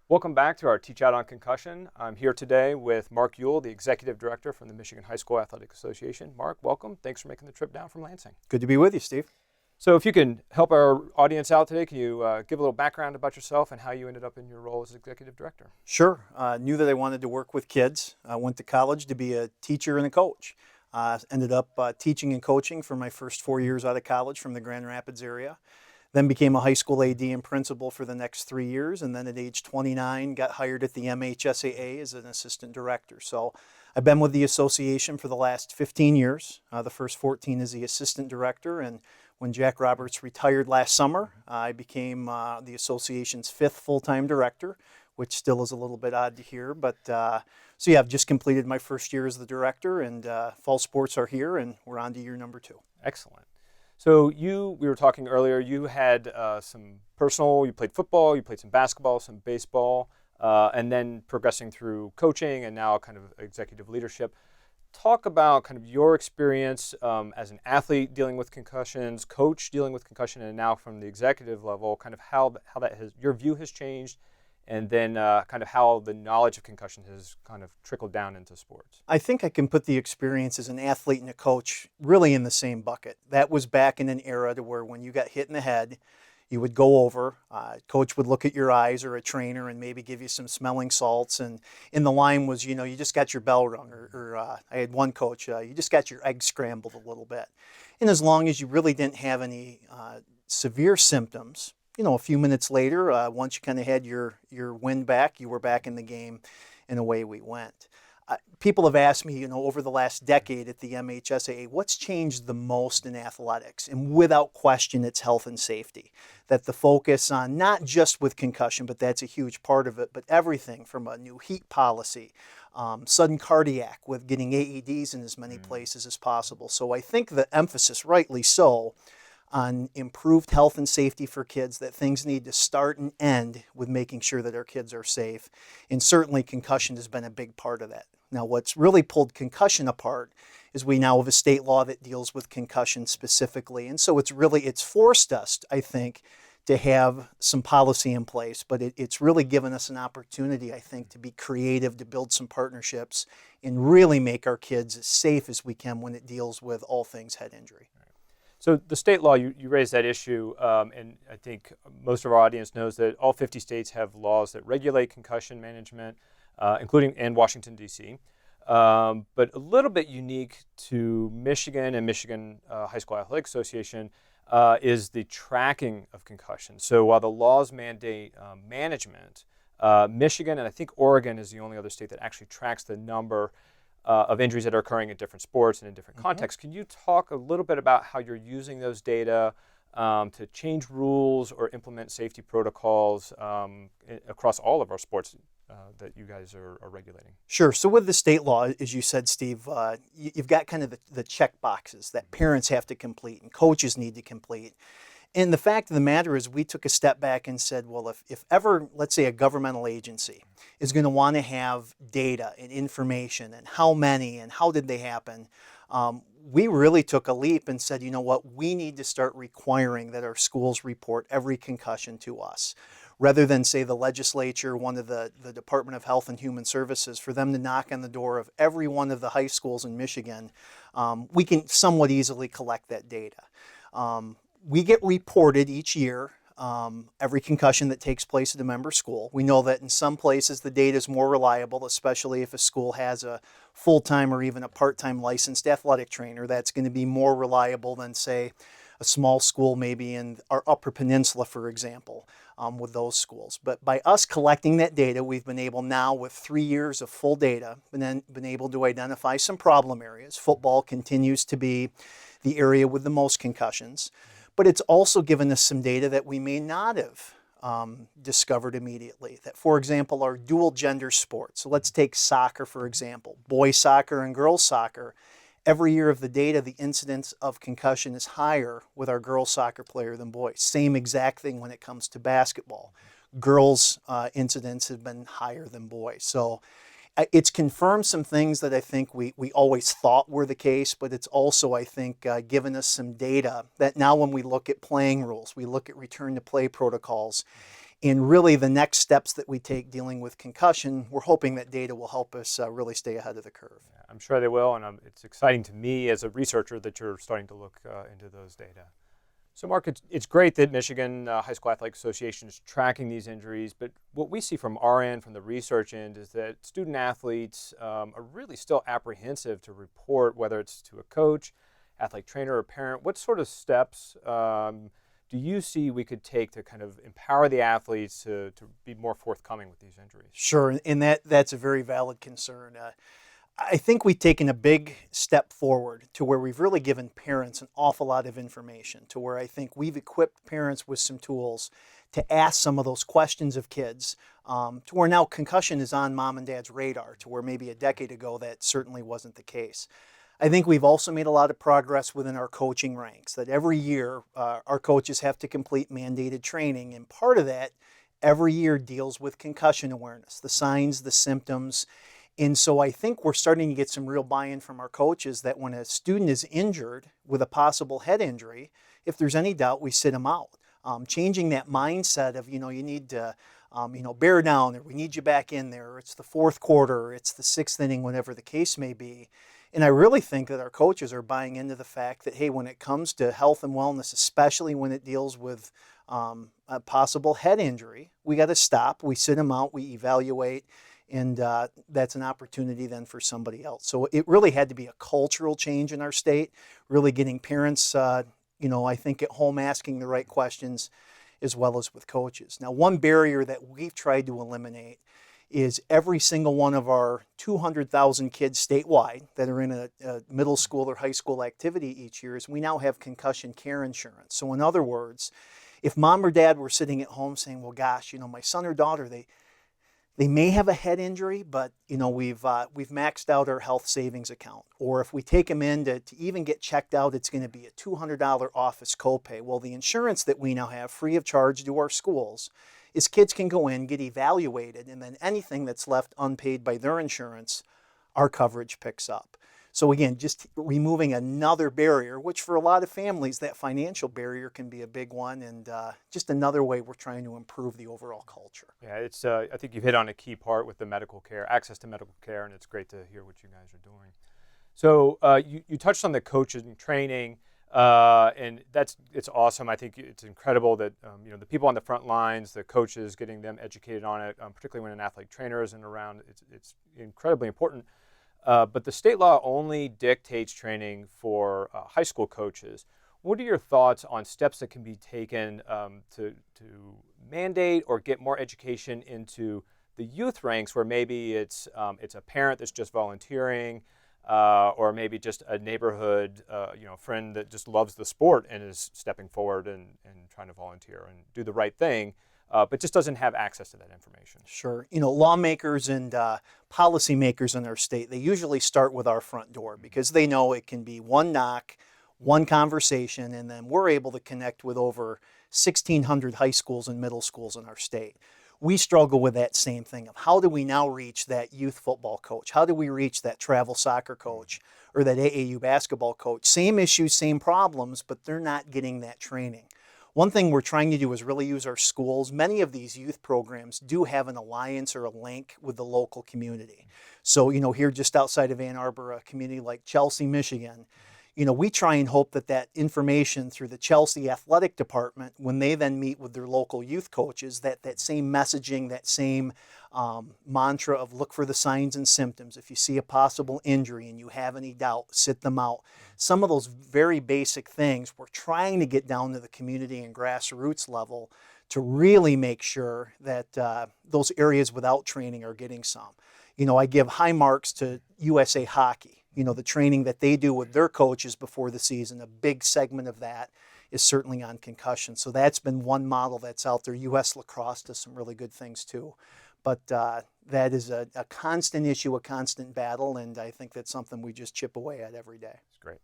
Welcome back to our Teach Out on Concussion. I'm here today with Mark Ewell, the Executive Director from the Michigan High School Athletic Association. Mark, welcome. Thanks for making the trip down from Lansing. Good to be with you, Steve. So if you can help our audience out today, can you give a little background about yourself and how you ended up in your role as Executive Director? Sure. Knew that I wanted to work with kids. I went to college to be a teacher and a coach. Ended up teaching and coaching for my first 4 years out of college from the Grand Rapids area. Then became a high school AD and principal for the next 3 years. And then at age 29, got hired at the MHSAA as an assistant director. So I've been with the association for the last 15 years. The first 14 as the assistant director. And when Jack Roberts retired last summer, I became the association's fifth full-time director, which still is a little bit odd to hear. But so yeah, I've just completed my first year as the director, and fall sports are here, and we're on to year number 2. Excellent. So we were talking earlier, you had some personal, you played football, you played some basketball, some baseball, and then progressing through coaching and now kind of executive leadership. Talk about kind of your experience as an athlete dealing with concussions, coach dealing with concussion, and now from the executive level, kind of how your view has changed, and then kind of how the knowledge of concussion has kind of trickled down into sports. I think I can put the experience as an athlete and a coach really in the same bucket. That was back in an era to where when you got hit in the head, you would go over, coach would look at your eyes, or a trainer, and maybe give you some smelling salts. And in the line was, you just got your bell rung, or I had one coach, you just got your eggs scrambled a little bit. And as long as you really didn't have any severe symptoms, a few minutes later, once you kind of had your wind back, you were back in the game, and away we went. People have asked me, over the last decade at the MHSAA, what's changed the most in athletics? And without question, it's health and safety. That the focus on not just with concussion, but that's a huge part of it, but everything from a new heat policy, sudden cardiac with getting AEDs in as many places as possible. So I think the emphasis, rightly so, on improved health and safety for kids, that things need to start and end with making sure that our kids are safe. And certainly concussion has been a big part of that. Now, what's really pulled concussion apart is we now have a state law that deals with concussion specifically. And so it's forced us, I think, to have some policy in place, but it's really given us an opportunity, I think, to be creative, to build some partnerships, and really make our kids as safe as we can when it deals with all things head injury. So the state law, you raised that issue, and I think most of our audience knows that all 50 states have laws that regulate concussion management, including in Washington, D.C. But a little bit unique to Michigan and Michigan High School Athletic Association is the tracking of concussion. So while the laws mandate management, Michigan and I think Oregon is the only other state that actually tracks the number of injuries that are occurring in different sports and in different contexts. Can you talk a little bit about how you're using those data to change rules or implement safety protocols across all of our sports that you guys are regulating? Sure. So with the state law, as you said, Steve, you've got kind of the check boxes that parents have to complete and coaches need to complete. And the fact of the matter is we took a step back and said, well, if ever, let's say, a governmental agency is going to want to have data and information and how many and how did they happen, we really took a leap and said, you know what, we need to start requiring that our schools report every concussion to us. Rather than, say, the legislature, one of the Department of Health and Human Services, for them to knock on the door of every one of the high schools in Michigan, we can somewhat easily collect that data. We get reported each year every concussion that takes place at a member school. We know that in some places the data is more reliable, especially if a school has a full-time or even a part-time licensed athletic trainer. That's going to be more reliable than, say, a small school maybe in our Upper Peninsula, for example, with those schools. But by us collecting that data, we've been able now, with 3 years of full data, been able to identify some problem areas. Football continues to be the area with the most concussions. But it's also given us some data that we may not have discovered immediately. That, for example, are dual gender sports. So let's take soccer, for example. Boys soccer and girls soccer. Every year of the data, the incidence of concussion is higher with our girls soccer player than boys. Same exact thing when it comes to basketball. Girls' incidents have been higher than boys. So it's confirmed some things that I think we always thought were the case, but it's also, I think, given us some data that now when we look at playing rules, we look at return to play protocols, And really the next steps that we take dealing with concussion, we're hoping that data will help us really stay ahead of the curve. Yeah, I'm sure they will, and it's exciting to me as a researcher that you're starting to look into those data. So, Mark, it's great that Michigan High School Athletic Association is tracking these injuries, but what we see from our end, from the research end, is that student athletes are really still apprehensive to report, whether it's to a coach, athletic trainer, or parent. What sort of steps do you see we could take to kind of empower the athletes to be more forthcoming with these injuries? Sure, and that's a very valid concern. I think we've taken a big step forward to where we've really given parents an awful lot of information, to where I think we've equipped parents with some tools to ask some of those questions of kids, to where now concussion is on mom and dad's radar, to where maybe a decade ago that certainly wasn't the case. I think we've also made a lot of progress within our coaching ranks, that every year our coaches have to complete mandated training, and part of that every year deals with concussion awareness, the signs, the symptoms. And so I think we're starting to get some real buy-in from our coaches that when a student is injured with a possible head injury, if there's any doubt, we sit them out. Changing that mindset of, you need to, bear down, or we need you back in there, or it's the fourth quarter, or it's the sixth inning, whatever the case may be. And I really think that our coaches are buying into the fact that, hey, when it comes to health and wellness, especially when it deals with a possible head injury, we got to stop, we sit them out, we evaluate, and that's an opportunity then for somebody else. So it really had to be a cultural change in our state, really getting parents, I think at home asking the right questions as well as with coaches. Now, one barrier that we've tried to eliminate is every single one of our 200,000 kids statewide that are in a middle school or high school activity each year is we now have concussion care insurance. So in other words, if mom or dad were sitting at home saying, well, gosh, my son or daughter, they may have a head injury, but we've maxed out our health savings account. Or if we take them in to even get checked out, it's going to be a $200 office copay. Well, the insurance that we now have free of charge to our schools is kids can go in, get evaluated, and then anything that's left unpaid by their insurance, our coverage picks up. So again, just removing another barrier, which for a lot of families, that financial barrier can be a big one, and just another way we're trying to improve the overall culture. Yeah, it's. I think you've hit on a key part with the medical care, access to medical care, and it's great to hear what you guys are doing. So you touched on the coaches and training, and it's awesome. I think it's incredible that the people on the front lines, the coaches, getting them educated on it, particularly when an athletic trainer isn't around. It's incredibly important. But the state law only dictates training for high school coaches. What are your thoughts on steps that can be taken to mandate or get more education into the youth ranks, where maybe it's a parent that's just volunteering, or maybe just a neighborhood friend that just loves the sport and is stepping forward and trying to volunteer and do the right thing, but just doesn't have access to that information? Sure. Lawmakers and policymakers in our state, they usually start with our front door because they know it can be one knock, one conversation, and then we're able to connect with over 1,600 high schools and middle schools in our state. We struggle with that same thing of how do we now reach that youth football coach? How do we reach that travel soccer coach or that AAU basketball coach? Same issues, same problems, but they're not getting that training. One thing we're trying to do is really use our schools. Many of these youth programs do have an alliance or a link with the local community. So, here just outside of Ann Arbor, a community like Chelsea, Michigan, we try and hope that information through the Chelsea Athletic Department, when they then meet with their local youth coaches, that same messaging, that same mantra of look for the signs and symptoms. If you see a possible injury and you have any doubt, sit them out. Some of those very basic things, we're trying to get down to the community and grassroots level to really make sure that those areas without training are getting some. I give high marks to USA Hockey. The training that they do with their coaches before the season, a big segment of that is certainly on concussion. So that's been one model that's out there. US Lacrosse does some really good things too. But that is a constant issue, a constant battle, and I think that's something we just chip away at every day.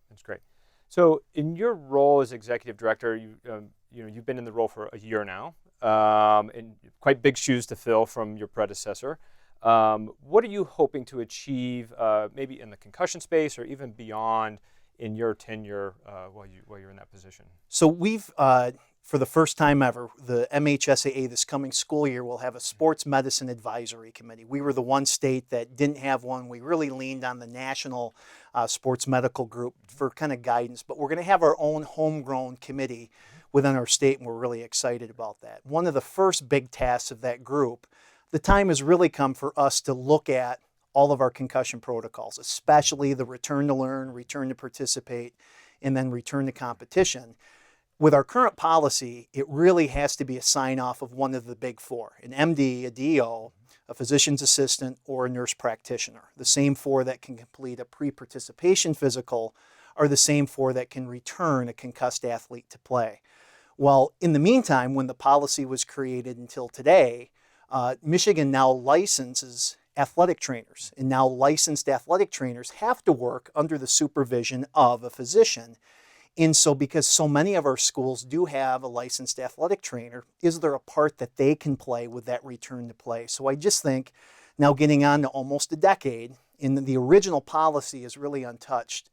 That's great. So in your role as executive director, you've been in the role for a year now, and quite big shoes to fill from your predecessor. What are you hoping to achieve, maybe in the concussion space or even beyond, in your tenure while you're in that position? So we've, for the first time ever, the MHSAA this coming school year will have a sports medicine advisory committee. We were the one state that didn't have one. We really leaned on the national sports medical group for kind of guidance, but we're going to have our own homegrown committee within our state, and we're really excited about that. One of the first big tasks of that group, the time has really come for us to look at all of our concussion protocols, especially the return to learn, return to participate, and then return to competition. With our current policy, it really has to be a sign-off of one of the big four, an MD, a DO, a physician's assistant, or a nurse practitioner. The same four that can complete a pre-participation physical are the same four that can return a concussed athlete to play. Well, in the meantime, when the policy was created until today, Michigan now licenses athletic trainers, and now licensed athletic trainers have to work under the supervision of a physician. And so because so many of our schools do have a licensed athletic trainer, is there a part that they can play with that return to play? So I just think now getting on to almost a decade, and the original policy is really untouched.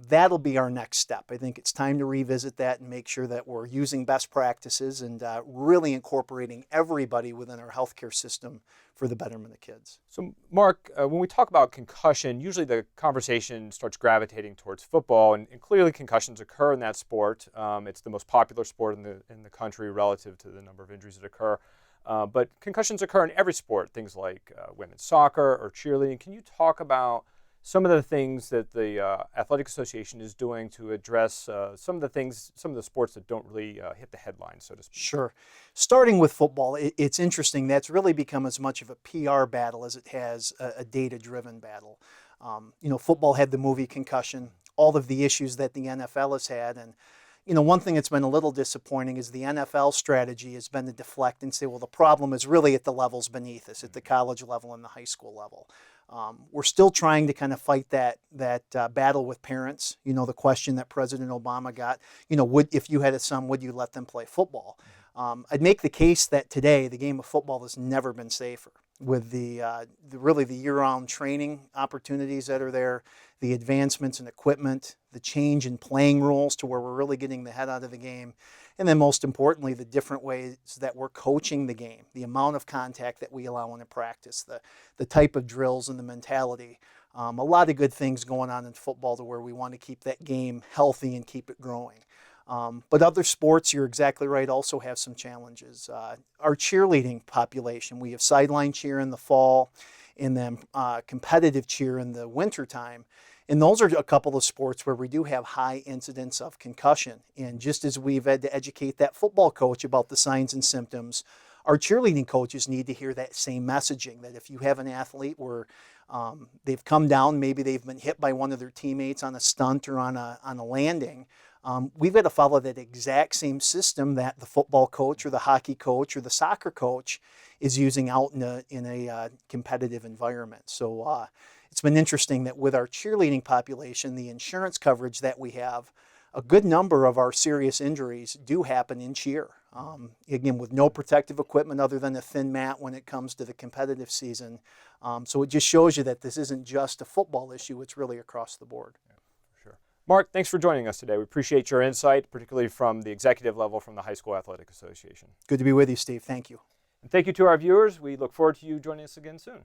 That'll be our next step. I think it's time to revisit that and make sure that we're using best practices and really incorporating everybody within our healthcare system for the betterment of kids. So, Mark, when we talk about concussion, usually the conversation starts gravitating towards football, and clearly concussions occur in that sport. It's the most popular sport in the country relative to the number of injuries that occur. But concussions occur in every sport, things like women's soccer or cheerleading. Can you talk about some of the things that the Athletic Association is doing to address some of the sports that don't really hit the headlines, so to speak? Sure. Starting with football, it's interesting. That's really become as much of a PR battle as it has a data-driven battle. Football had the movie Concussion, all of the issues that the NFL has had, and one thing that's been a little disappointing is the NFL strategy has been to deflect and say, well, the problem is really at the levels beneath us, at the college level and the high school level. We're still trying to kind of fight that battle with parents. The question that President Obama got, if you had a son, would you let them play football? I'd make the case that today the game of football has never been safer. With the year-round training opportunities that are there, the advancements in equipment, the change in playing rules to where we're really getting the head out of the game, and then most importantly, the different ways that we're coaching the game, the amount of contact that we allow in a practice, the type of drills and the mentality. A lot of good things going on in football to where we want to keep that game healthy and keep it growing. But other sports, you're exactly right, also have some challenges. Our cheerleading population, we have sideline cheer in the fall and then competitive cheer in the wintertime. And those are a couple of sports where we do have high incidence of concussion. And just as we've had to educate that football coach about the signs and symptoms, our cheerleading coaches need to hear that same messaging, that if you have an athlete where they've come down, maybe they've been hit by one of their teammates on a stunt or on a landing, we've got to follow that exact same system that the football coach or the hockey coach or the soccer coach is using out in a competitive environment. So it's been interesting that with our cheerleading population, the insurance coverage that we have, a good number of our serious injuries do happen in cheer. Again, with no protective equipment other than a thin mat when it comes to the competitive season. So it just shows you that this isn't just a football issue, it's really across the board. Yeah, for sure. Mark, thanks for joining us today. We appreciate your insight, particularly from the executive level from the High School Athletic Association. Good to be with you, Steve. Thank you. And thank you to our viewers. We look forward to you joining us again soon.